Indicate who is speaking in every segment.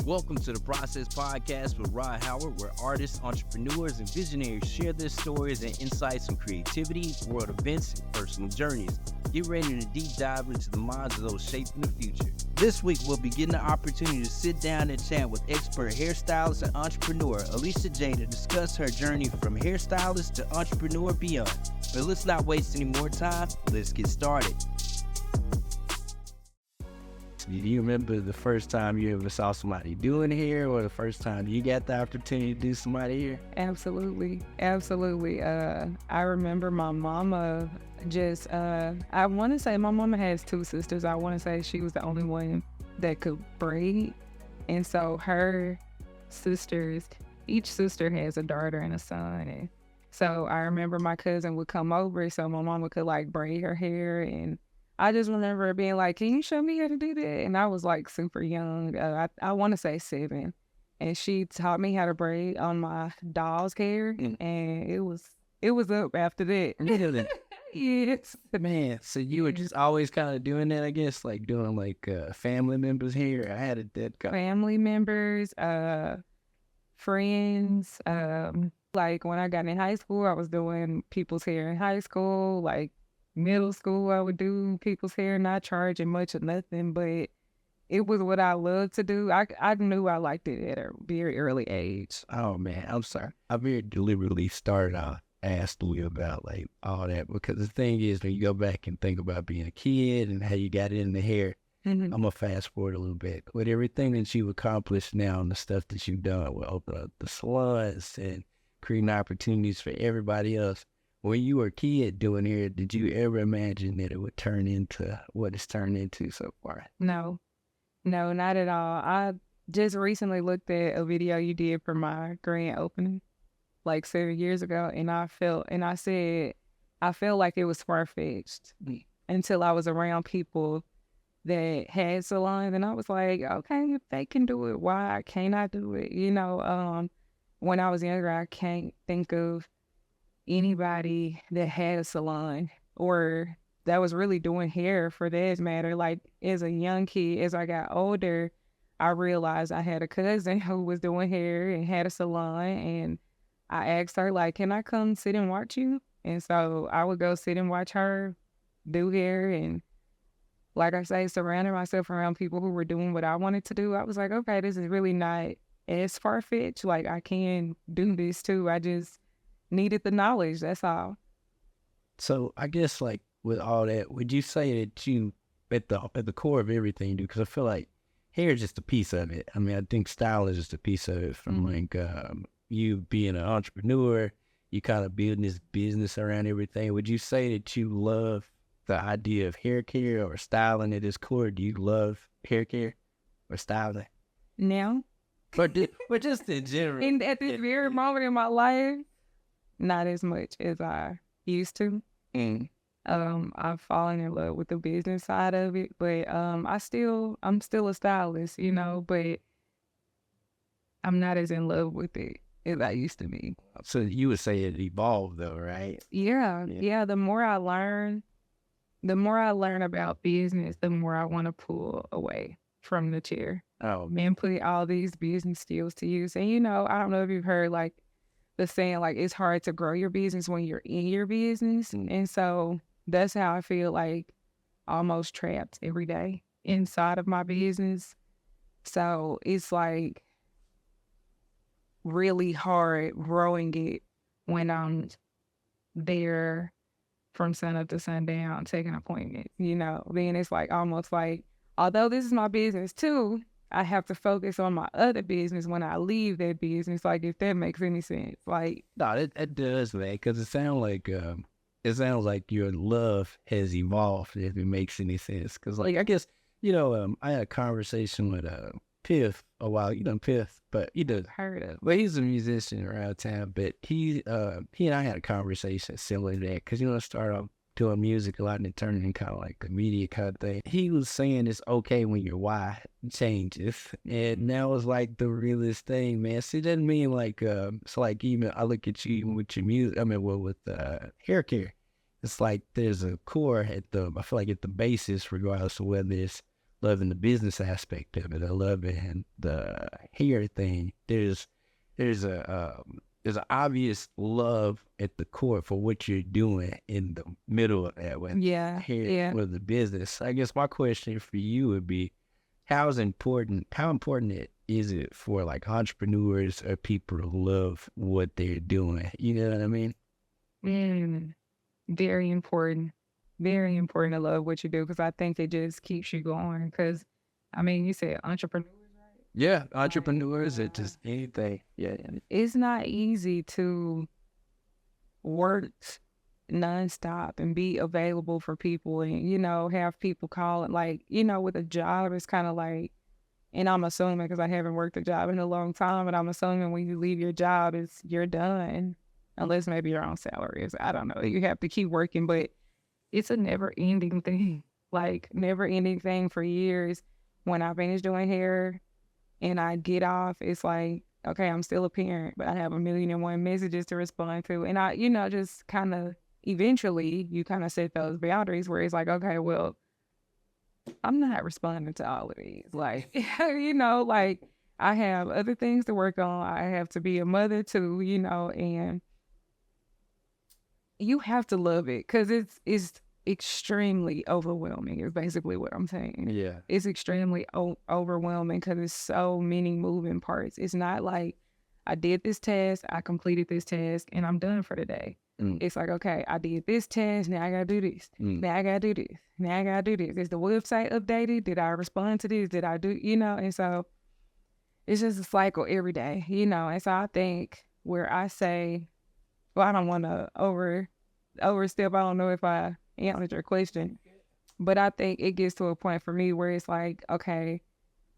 Speaker 1: Welcome to the Process Podcast with Rod Howard, where artists, entrepreneurs, and visionaries share their stories and insights on creativity, world events, and personal journeys. Get ready to deep dive into the minds of those shaping the future. This week, we'll be getting the opportunity to sit down and chat with expert hairstylist and entrepreneur Alysha J to discuss her journey from hairstylist to entrepreneur beyond. But let's not waste any more time. Let's get started. Do you remember the first time you ever saw somebody doing hair, or the first time you got the opportunity to do somebody hair?
Speaker 2: Absolutely. I remember my mama I want to say my mama has two sisters. I want to say she was the only one that could braid. And so her sisters, each sister has a daughter and a son. And so I remember my cousin would come over so my mama could like braid her hair. And I just remember being like, can you show me how to do that? And I was like super young. I want to say 7. And she taught me how to braid on my doll's hair. And it was up after that.
Speaker 1: Really?
Speaker 2: Yes.
Speaker 1: Man, so you were just always kind of doing that, I guess, like doing like family members' hair. I had that kind
Speaker 2: Family members, friends. Like when I got in high school, I was doing people's hair in high school. Like middle school, I would do people's hair, not charging much or nothing, but it was what I loved to do. I knew I liked it at a very early age.
Speaker 1: Oh man, I'm sorry. I very deliberately started off asking you about like all that, because the thing is, when you go back and think about being a kid and how you got in the hair, I'm gonna fast forward a little bit. With everything that you've accomplished now and the stuff that you've done with opening up the salons and creating opportunities for everybody else, when you were a kid doing hair, did you ever imagine that it would turn into what it's turned into so far?
Speaker 2: No, not at all. I just recently looked at a video you did for my grand opening like 7 years ago, and I felt like it was far-fetched until I was around people that had salons, and I was like, okay, if they can do it, why can't I do it? When I was younger, I can't think of anybody that had a salon or that was really doing hair for that matter. Like as a young kid, as I got older, I realized I had a cousin who was doing hair and had a salon, and I asked her, like, can I come sit and watch you? And so I would go sit and watch her do hair, and like I say, surrounding myself around people who were doing what I wanted to do. I was like, okay, this is really not as far-fetched. Like I can do this too. I just needed the knowledge, that's all.
Speaker 1: So I guess like with all that, would you say that you at the core of everything you do? Because I feel like hair is just a piece of it. I mean, I think style is just a piece of it. From like you being an entrepreneur, you kind of building this business around everything. Would you say that you love the idea of hair care or styling at its core? Do you love hair care or styling?
Speaker 2: Now,
Speaker 1: but just in general.
Speaker 2: and at this very moment in my life, not as much as I used to. I've fallen in love with the business side of it, but I'm still a stylist, but I'm not as in love with it as I used to be.
Speaker 1: So you would say it evolved though, right?
Speaker 2: Yeah. The more I learn about business, the more I want to pull away from the chair.
Speaker 1: Oh,
Speaker 2: and put all these business skills to use. And I don't know if you've heard like the saying, like, it's hard to grow your business when you're in your business. And so that's how I feel, like almost trapped every day inside of my business. So it's like really hard growing it when I'm there from sun up to sundown taking appointments, then it's like almost like, although this is my business too, I have to focus on my other business when I leave that business, like if that makes any sense. Like,
Speaker 1: no, it does, man, because it sounds like your love has evolved, if it makes any sense. Because like I guess I had a conversation with Piff a while. Piff, but
Speaker 2: heard of.
Speaker 1: But he's a musician around town. But he and I had a conversation similar to that, because I started off doing music a lot and it turned into kind of like a media kind of thing. He was saying it's okay when your why changes, and that was like the realest thing, man. See, that doesn't mean like it's like, even I look at you even with your music. I mean, with hair care, it's like there's a core I feel like at the basis, regardless of whether it's loving the business aspect of it. I loving the hair thing. There's an obvious love at the core for what you're doing in the middle of that with
Speaker 2: Yeah,
Speaker 1: hair
Speaker 2: yeah.
Speaker 1: with the business. I guess my question for you would be, how important is it for like entrepreneurs or people to love what they're doing? You know what I mean?
Speaker 2: Mm, very important. Very important to love what you do because I think it just keeps you going. Because, I mean, you said entrepreneurs, right?
Speaker 1: Yeah,
Speaker 2: Like,
Speaker 1: entrepreneurs or just anything. Yeah.
Speaker 2: it's not easy to work nonstop and be available for people and, have people calling. Like, with a job, it's kind of like, and I'm assuming because I haven't worked a job in a long time, but I'm assuming when you leave your job, you're done. Unless maybe your own salary is, I don't know. You have to keep working, but it's a never ending thing. Like never ending thing for years. When I finish doing hair and I get off, it's like, okay, I'm still a parent, but I have 1,000,001 messages to respond to. And I, just kind of eventually you kind of set those boundaries where it's like, okay, well, I'm not responding to all of these. Like, like I have other things to work on. I have to be a mother too, and you have to love it because it's extremely overwhelming is basically what I'm saying.
Speaker 1: Yeah.
Speaker 2: It's extremely overwhelming because it's so many moving parts. It's not like I did this task, I completed this task, and I'm done for the day. It's like, okay, I did this task, now I gotta do this. Now I gotta do this. Now I gotta do this. Is the website updated? Did I respond to this? Did I do, and so it's just a cycle every day, and so I think where I say, well, I don't want to overstep. I don't know if I answered your question, but I think it gets to a point for me where it's like, okay,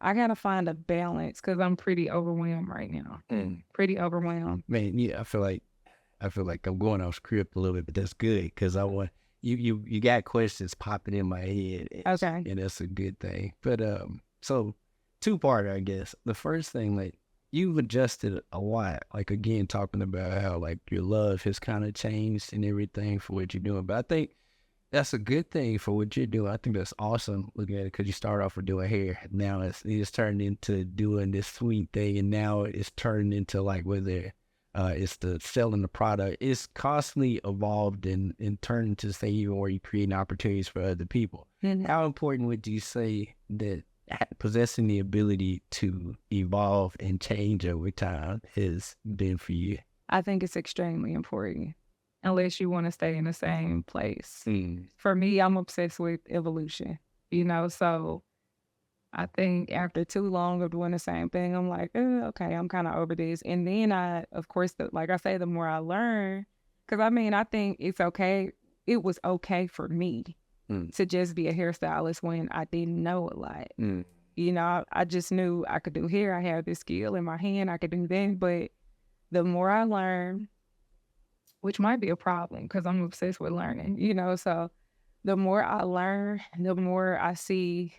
Speaker 2: I gotta find a balance because I'm pretty overwhelmed right now. Pretty overwhelmed.
Speaker 1: Man, yeah, I feel like I'm going off script a little bit, but that's good because I want you got questions popping in my head.
Speaker 2: Okay.
Speaker 1: And that's a good thing. But so two-parter, I guess. The first thing, like, you've adjusted a lot. Like, again, talking about how like your love has kind of changed and everything for what you're doing. But I think that's a good thing for what you're doing. I think that's awesome looking at it because you start off with doing hair. Now it's turned into doing this sweet thing, and now it's turned into like whether it's the selling the product. It's constantly evolved and turned into say even where you create opportunities for other people. How important would you say that possessing the ability to evolve and change over time has been for you?
Speaker 2: I think it's extremely important unless you want to stay in the same place. For me, I'm obsessed with evolution, so I think after too long of doing the same thing, I'm like, okay, I'm kind of over this. And then of course, like I say, the more I learn, because I think it's okay. It was okay for me to just be a hairstylist when I didn't know a lot. I just knew I could do hair. I had this skill in my hand. I could do that. But the more I learn, which might be a problem because I'm obsessed with learning, so the more I learn, the more I see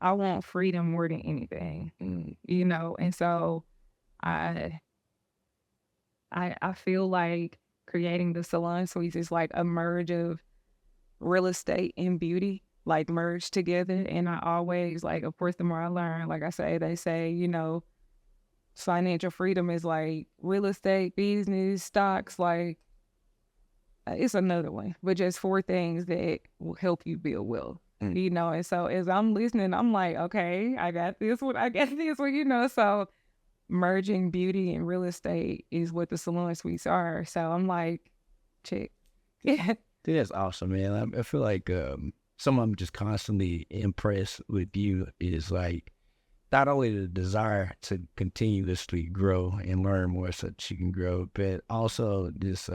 Speaker 2: I want freedom more than anything, and so I feel like creating the salon suites is like a merge of real estate and beauty, like merged together. And I always like, of course, the more I learn, like I say, they say, financial freedom is like real estate, business, stocks, like it's another one, but just 4 things that will help you build wealth. And so as I'm listening, I'm like, okay, I got this one, so merging beauty and real estate is what the salon suites are. So I'm like, check. Yeah.
Speaker 1: Dude, that's awesome, man. I feel like something I'm just constantly impressed with you is like not only the desire to continuously grow and learn more so that you can grow, but also this,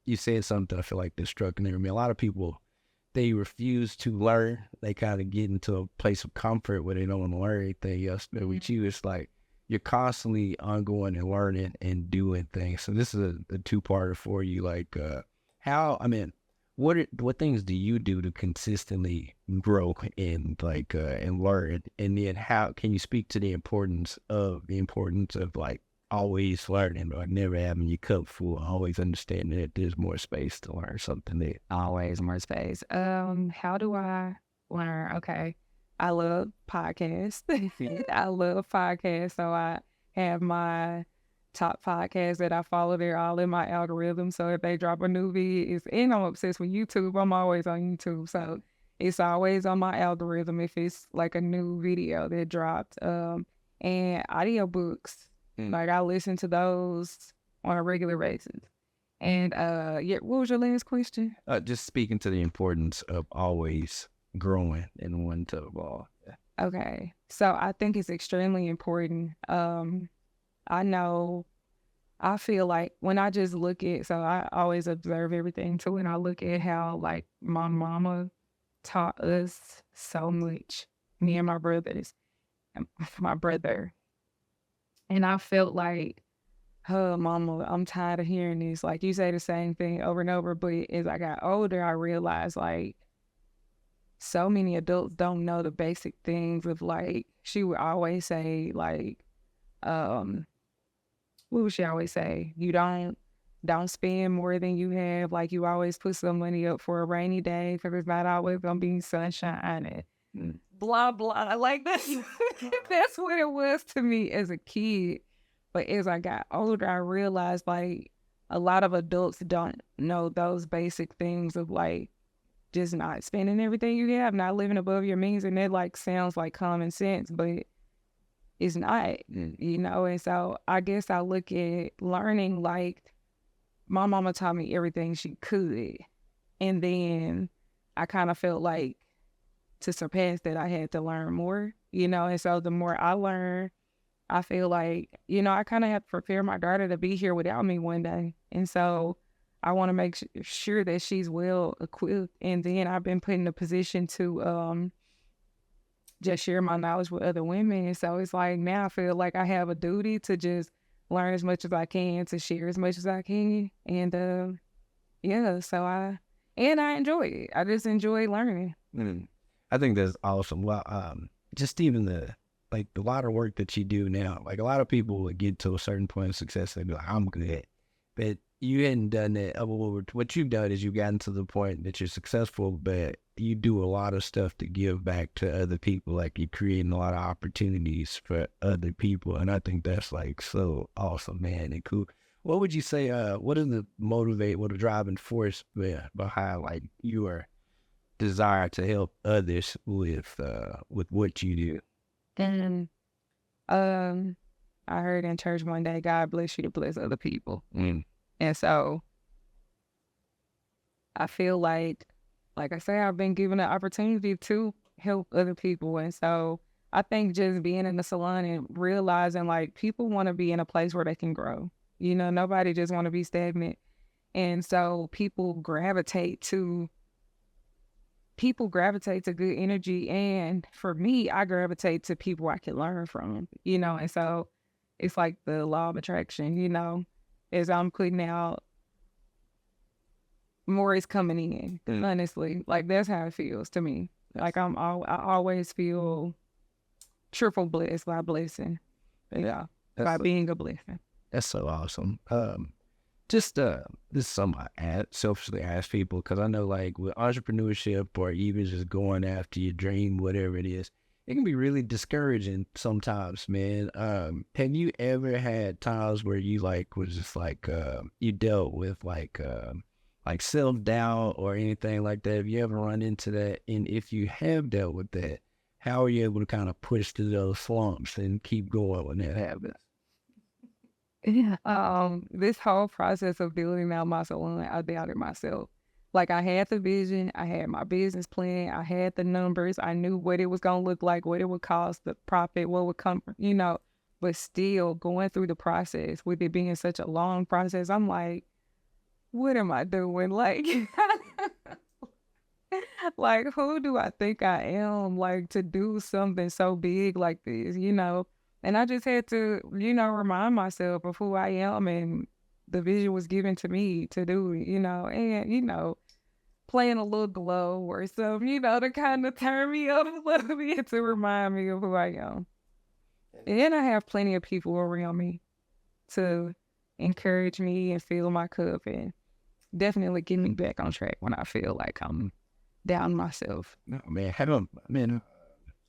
Speaker 1: you said something I feel like that struck near me. A lot of people, they refuse to learn. They kind of get into a place of comfort where they don't want to learn anything else. But with you, it's like you're constantly ongoing and learning and doing things. So this is a two-parter for you. Like, what things do you do to consistently grow and like and learn? And then how can you speak to the importance of like always learning, or never having your cup full, always understanding that there's more space to learn something there.
Speaker 2: Always more space. How do I learn? Okay. I love podcasts. I love podcasts. So I have my top podcasts that I follow. They're all in my algorithm. So if they drop a new video, and I'm obsessed with YouTube. I'm always on YouTube. So it's always on my algorithm if it's like a new video that dropped. And audiobooks. Like I listen to those on a regular basis. And yeah, what was your last question?
Speaker 1: Just speaking to the importance of always growing and wanting to evolve.
Speaker 2: Okay. So I think it's extremely important. I feel like when I just look at, so I always observe everything too, and I look at how like my mama taught us so much, me and my brothers, and my brother. And I felt like, oh, mama, I'm tired of hearing this. Like you say the same thing over and over, but as I got older, I realized like so many adults don't know the basic things of like, she would always say like, what would she always say? You don't spend more than you have. Like you always put some money up for a rainy day because it's not always gonna be sunshine and blah blah. Like that's that's what it was to me as a kid. But as I got older, I realized like a lot of adults don't know those basic things of like just not spending everything you have, not living above your means, and that like sounds like common sense, but it's not, you know. And so I guess I look at learning like my mama taught me everything she could, and then I kind of felt like to surpass that I had to learn more, you know. And so the more I learn, I feel like, you know, I kind of have to prepare my daughter to be here without me one day. And so I want to make sure that she's well equipped. And then I've been put in a position to just share my knowledge with other women. And so it's like now I feel like I have a duty to just learn as much as I can, to share as much as I can. And yeah, so I enjoy it. I just enjoy learning.
Speaker 1: I think that's awesome. Well, just even the lot of work that you do now, like a lot of people would get to a certain point of success and be like, I'm good. But you hadn't done that. What you've done is you've gotten to the point that you're successful, but you do a lot of stuff to give back to other people. Like you're creating a lot of opportunities for other people. And I think that's like so awesome, man, and cool. What would you say, what is the driving force behind like your desire to help others with what you do?
Speaker 2: And I heard in church one day, God bless you to bless other people. And so I feel like I say, I've been given an opportunity to help other people. And so I think just being in the salon and realizing like people want to be in a place where they can grow. You know, nobody just want to be stagnant. And so people gravitate to good energy. And for me, I gravitate to people I can learn from, you know. And so it's like the law of attraction, you know, as I'm putting out, more is coming in, honestly. Like that's how it feels to me. Like I always feel triple blessed by blessing. Yeah. By being a blessing.
Speaker 1: That's so awesome. This is something I selfishly ask people, because I know like with entrepreneurship or even just going after your dream, whatever it is, it can be really discouraging sometimes, man. Have you ever had times where you like was just like you dealt with like self-doubt or anything like that? Have you ever run into that? And if you have dealt with that, how are you able to kind of push through those slumps and keep going when that happens?
Speaker 2: Yeah. This whole process of building out my salon, I doubted myself. Like I had the vision, I had my business plan, I had the numbers, I knew what it was gonna look like, what it would cost, the profit, what would come, you know. But still going through the process, with it being such a long process, I'm like, what am I doing? Like, like who do I think I am? Like to do something so big like this, you know? And I just had to, you know, remind myself of who I am, and the vision was given to me to do, you know, and, you know, playing a little glow or something, you know, to kind of turn me up a little bit to remind me of who I am. And I have plenty of people around me to encourage me and fill my cup and definitely get me back on track when I feel like I'm down myself.
Speaker 1: No, man,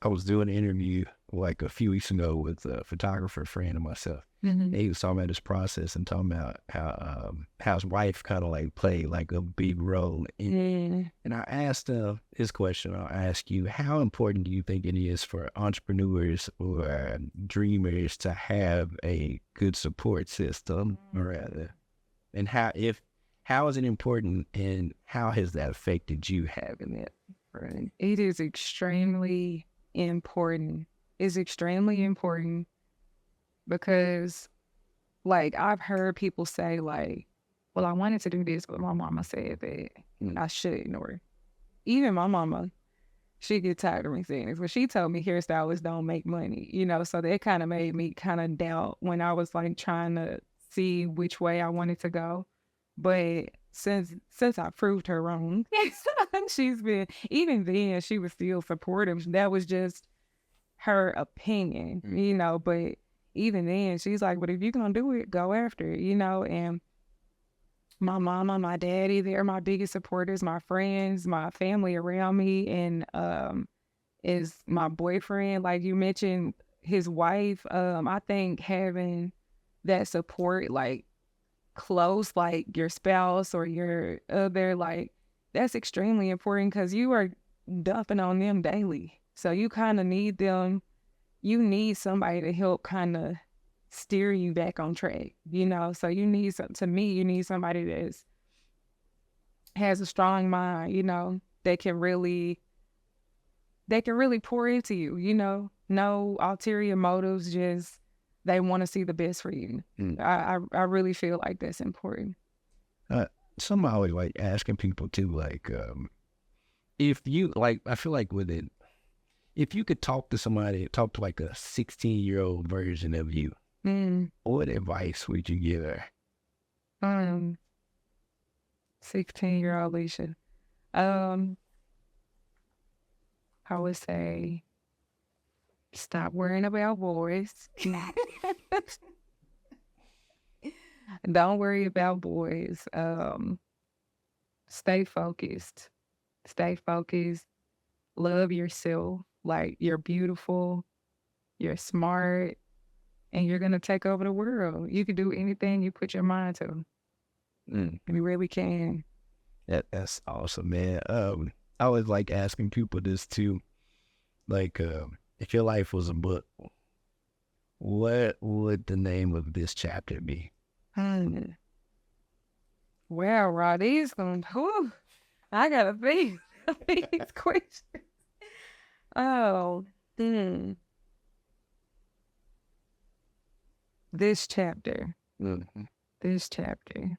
Speaker 1: I was doing an interview like a few weeks ago with a photographer friend of myself.
Speaker 2: Mm-hmm.
Speaker 1: He was talking about his process and talking about how his wife kind of like played like a big role in.
Speaker 2: Mm.
Speaker 1: And I asked him his question. I'll ask you: how important do you think it is for entrepreneurs or dreamers to have a good support system, or and how is it important, and how has that affected you having it? Right.
Speaker 2: It is extremely important. It's extremely important because, like, I've heard people say, like, well, I wanted to do this, but my mama said that I should ignore it. Even my mama, she get tired of me saying this, but she told me hairstylists don't make money, you know, so that kind of made me kind of doubt when I was like trying to see which way I wanted to go. But since I proved her wrong, she's been, even then she was still supportive. That was just her opinion, you know, but even then she's like, but if you're gonna do it, go after it, you know. And my mama, my daddy, they're my biggest supporters, my friends, my family around me, and is my boyfriend, like you mentioned, his wife. I think having that support, like close, like your spouse or your other, like that's extremely important because you are dumping on them daily. So you kind of need them. You need somebody to help kind of steer you back on track, you know? So you need to me, you need somebody that has a strong mind, you know, that can really pour into you, you know, no ulterior motives, just they want to see the best for you. I really feel like that's important.
Speaker 1: Some I always like asking people too, like, if you like, I feel like with it, if you could talk to somebody, talk to like a 16-year-old version of you, what advice would you give her?
Speaker 2: 16-year-old Alysha. I would say, stop worrying about boys. Don't worry about boys. Stay focused. Stay focused. Love yourself. Like, you're beautiful, you're smart, and you're going to take over the world. You can do anything you put your mind to. You really can.
Speaker 1: That's awesome, man. I always like asking people this too. Like, if your life was a book, what would the name of this chapter be?
Speaker 2: Well, Rod, these going, I gotta think these questions. Oh, this chapter. This chapter.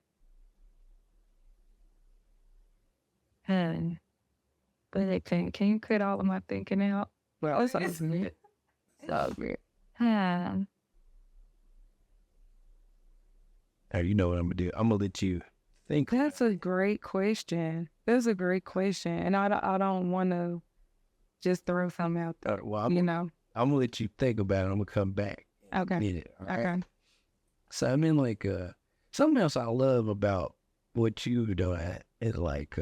Speaker 2: But can you cut all of my thinking out? Well, it's good. So good.
Speaker 1: You know what I'm gonna do? I'm gonna let you think.
Speaker 2: That's a great question. That's a great question, and I don't want to just throw something out there.
Speaker 1: Well,
Speaker 2: you know,
Speaker 1: I'm gonna let you think about it. I'm gonna come back.
Speaker 2: Okay.
Speaker 1: Right?
Speaker 2: Okay.
Speaker 1: So I mean, like, something else I love about what you're doing is like,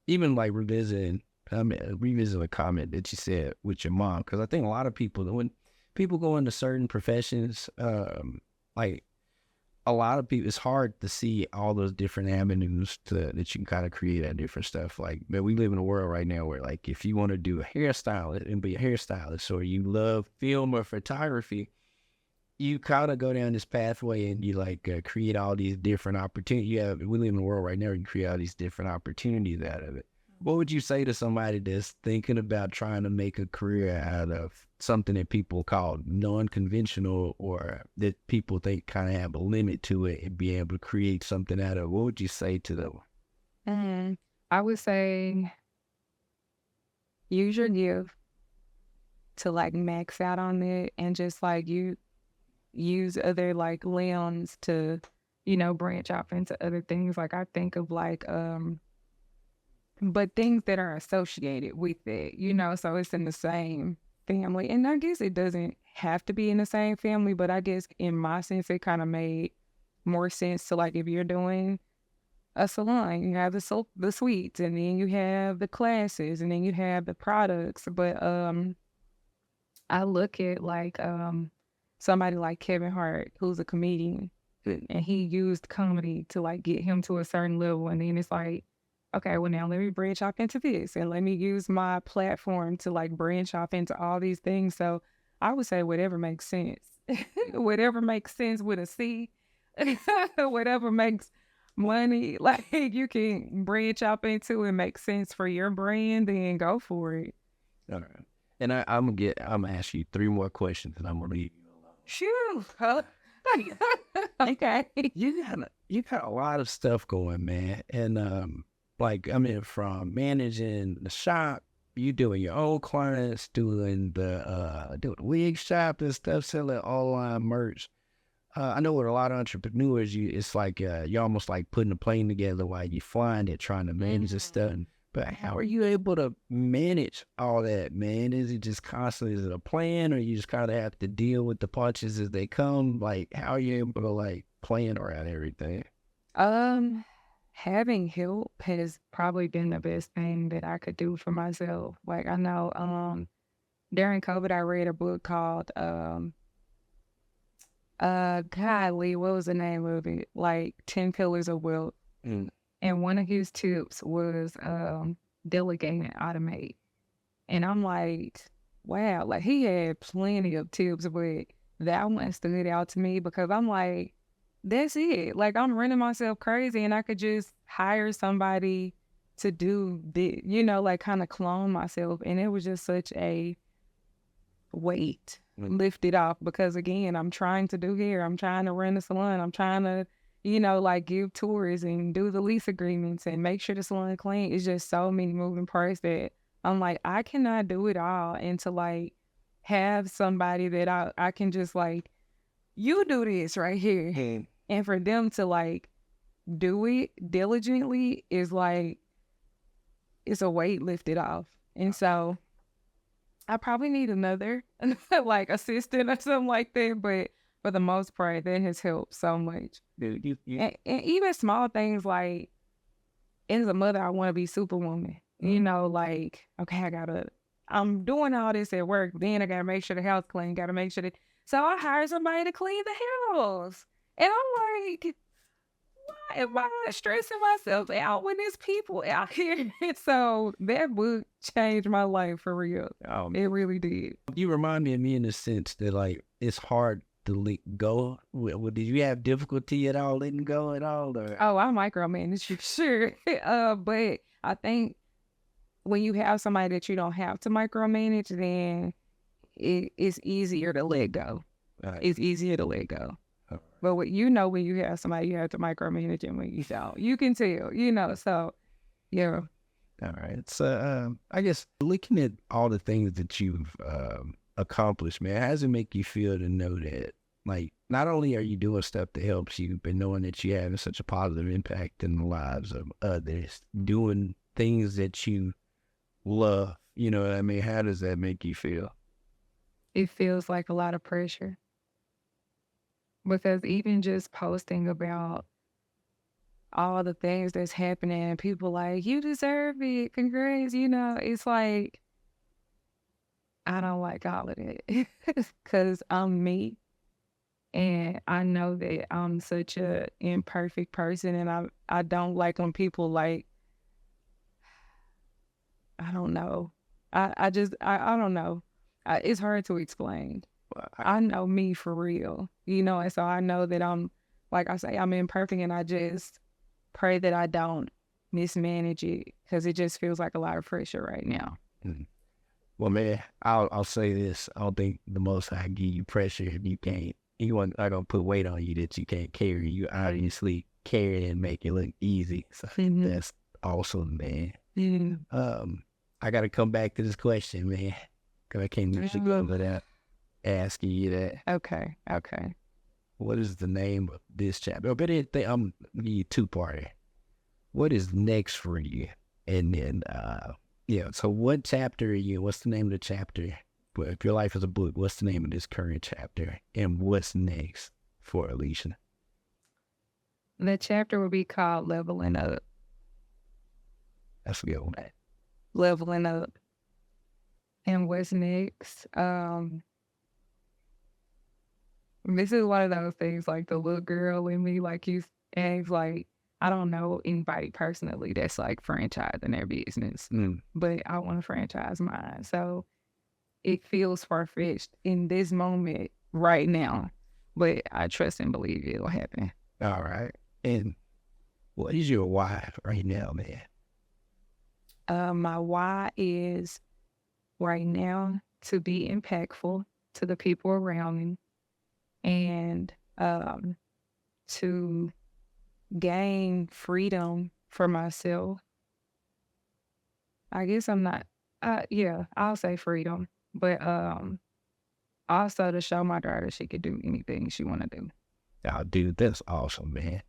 Speaker 1: even like revisiting a comment that you said with your mom, because I think a lot of people, when people go into certain professions, like a lot of people, it's hard to see all those different avenues that you can kind of create that different stuff. Like, man, we live in a world right now where, like, if you want to do a hairstylist and be a hairstylist, or you love film or photography, you kind of go down this pathway and you like create all these different opportunities. We live in a world right now where you create all these different opportunities out of it. What would you say to somebody that's thinking about trying to make a career out of something that people call non-conventional, or that people think kind of have a limit to it, and be able to create something out of it? What would you say to them?
Speaker 2: I would say use your gift to like max out on it, and just like you use other like limbs to, you know, branch off into other things. Like I think of like but things that are associated with it, you know, so it's in the same family. And I guess it doesn't have to be in the same family, but I guess in my sense, it kind of made more sense to, like, if you're doing a salon, you have the suites, and then you have the classes, and then you have the products. But I look at like somebody like Kevin Hart, who's a comedian, and he used comedy to like get him to a certain level, and then it's like, okay, well now let me branch off into this, and let me use my platform to like branch off into all these things. So I would say whatever makes sense, whatever makes sense with a C, whatever makes money, like you can branch off into and make sense for your brand, then go for it.
Speaker 1: All right. And I'm gonna ask you 3 more questions, and I'm gonna leave you alone.
Speaker 2: Shoo. Huh? Okay.
Speaker 1: You got a lot of stuff going, man. And like I mean, from managing the shop, you doing your own clients, doing the wig shop and stuff, selling online merch. I know with a lot of entrepreneurs, it's like you're almost like putting a plane together while you're flying it, trying to manage the stuff. But how are you able to manage all that, man? Is it just constantly, is it a plan, or you just kind of have to deal with the punches as they come? Like, how are you able to like plan around everything?
Speaker 2: Having help has probably been the best thing that I could do for myself. Like I know, during COVID, I read a book called golly, what was the name of it? Like 10 Pillars of Wealth.
Speaker 1: Mm.
Speaker 2: And one of his tips was delegate and automate. And I'm like, wow, like he had plenty of tips, but that one stood out to me because I'm like, that's it. Like I'm running myself crazy and I could just hire somebody to do this, like kind of clone myself. And it was just such a weight lifted off because again, I'm trying to do hair. I'm trying to run a salon. I'm trying to, like give tours and do the lease agreements and make sure the salon clean. It's just so many moving parts that I'm like, I cannot do it all. And to like have somebody that I can just like, you do this right here. And for them to like do it diligently is like, it's a weight lifted off. And so I probably need another like assistant or something like that. But for the most part, that has helped so much.
Speaker 1: Dude,
Speaker 2: And even small things like, as a mother, I want to be superwoman. Like, okay, I'm doing all this at work. Then I got to make sure the house clean. Got to make sure that. So I hired somebody to clean the house. And I'm like, why am I stressing myself out when there's people out here? So that book changed my life for real. It really did.
Speaker 1: You remind me of me in the sense that like it's hard to let go. Did you have difficulty at all letting go at all? Or?
Speaker 2: Oh, I micromanage you, sure. But I think when you have somebody that you don't have to micromanage, then it's easier to let go. Right. It's easier to let go. But when you have somebody you have to micromanage, and when you don't, you can tell, so yeah.
Speaker 1: All right. So I guess looking at all the things that you've accomplished, man, how does it make you feel to know that, like, not only are you doing stuff that helps you, but knowing that you're having such a positive impact in the lives of others, doing things that you love, you know what I mean? How does that make you feel?
Speaker 2: It feels like a lot of pressure. Because even just posting about all the things that's happening, people like, you deserve it, congrats, it's like, I don't like all of it because I'm me. And I know that I'm such a imperfect person, and I don't like when people like, I don't know. I don't know. It's hard to explain. I know me for real, and so I know that I'm, like I say, I'm imperfect, and I just pray that I don't mismanage it because it just feels like a lot of pressure right now.
Speaker 1: Mm-hmm. Well, man, I'll say this. I don't think the Most High give you pressure if you can't. He not gonna put weight on you that you can't carry. You obviously carry it and make it look easy. So that's awesome, man. I got to come back to this question, man, because I can't usually go without asking you that.
Speaker 2: Okay.
Speaker 1: What is the name of this chapter? But I'm need two-parter. What is next for you? And then, so what chapter are you? What's the name of the chapter? But if your life is a book, what's the name of this current chapter? And what's next for Alysha?
Speaker 2: The chapter will be called Leveling Up.
Speaker 1: That's a good one.
Speaker 2: Leveling up. And what's next? This is one of those things like the little girl in me, like you asked, like, I don't know anybody personally that's like franchising their business, but I want to franchise mine. So it feels far-fetched in this moment right now, but I trust and believe it'll happen.
Speaker 1: All right. And what is your why right now, man?
Speaker 2: My why is right now to be impactful to the people around me and to gain freedom for myself. I guess I'm not, yeah, I'll say freedom, but also to show my daughter she could do anything she want to do.
Speaker 1: Oh, dude, that's awesome, man.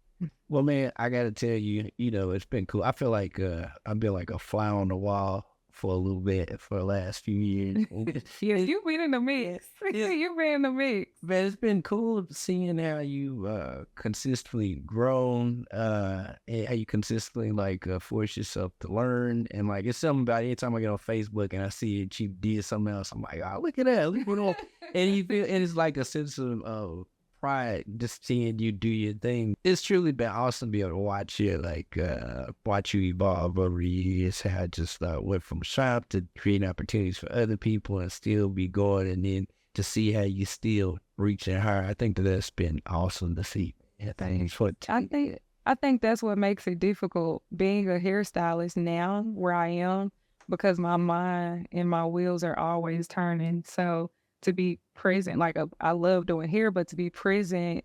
Speaker 1: Well, man, I got to tell you, it's been cool. I feel like I've been like a fly on the wall for a little bit for the last few years.
Speaker 2: Yeah, you've been in the mix. You've been in the mix.
Speaker 1: Man, it's been cool seeing how you consistently grown, and how you consistently like force yourself to learn. And like it's something about anytime I get on Facebook and I see she did something else, I'm like, oh, look at that, look what on. And you feel, and it's like a sense of pride just seeing you do your thing. It's truly been awesome to be able to watch you, watch you evolve over the years, how I just went from shop to creating opportunities for other people and still be going, and then to see how you still reaching higher. I think that's been awesome to see. Yeah, thanks for
Speaker 2: I think that's what makes it difficult being a hairstylist now where I am, because my mind and my wheels are always turning. So to be present, like I love doing hair, but to be present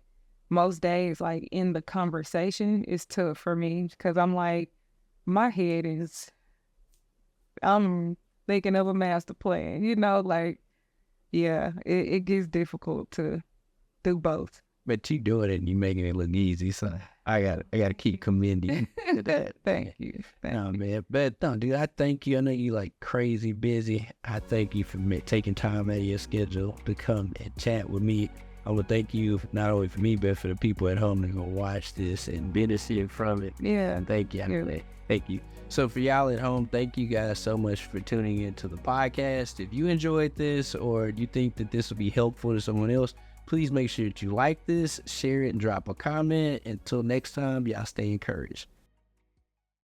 Speaker 2: most days, like in the conversation, is tough for me because I'm like, my head is, I'm thinking of a master plan, like, yeah, it gets difficult to do both.
Speaker 1: But you doing it and you making it look easy, so I gotta keep commending you to that.
Speaker 2: Thank you.
Speaker 1: Man. But no, dude, I thank you. I know you like crazy busy. I thank you for taking time out of your schedule to come and chat with me. I would thank you not only for me, but for the people at home that are gonna watch this and benefit from it.
Speaker 2: Yeah.
Speaker 1: Thank you.
Speaker 2: Yeah.
Speaker 1: Thank you. So for y'all at home, thank you guys so much for tuning into the podcast. If you enjoyed this or you think that this will be helpful to someone else, please make sure that you like this, share it, and drop a comment. Until next time, y'all stay encouraged.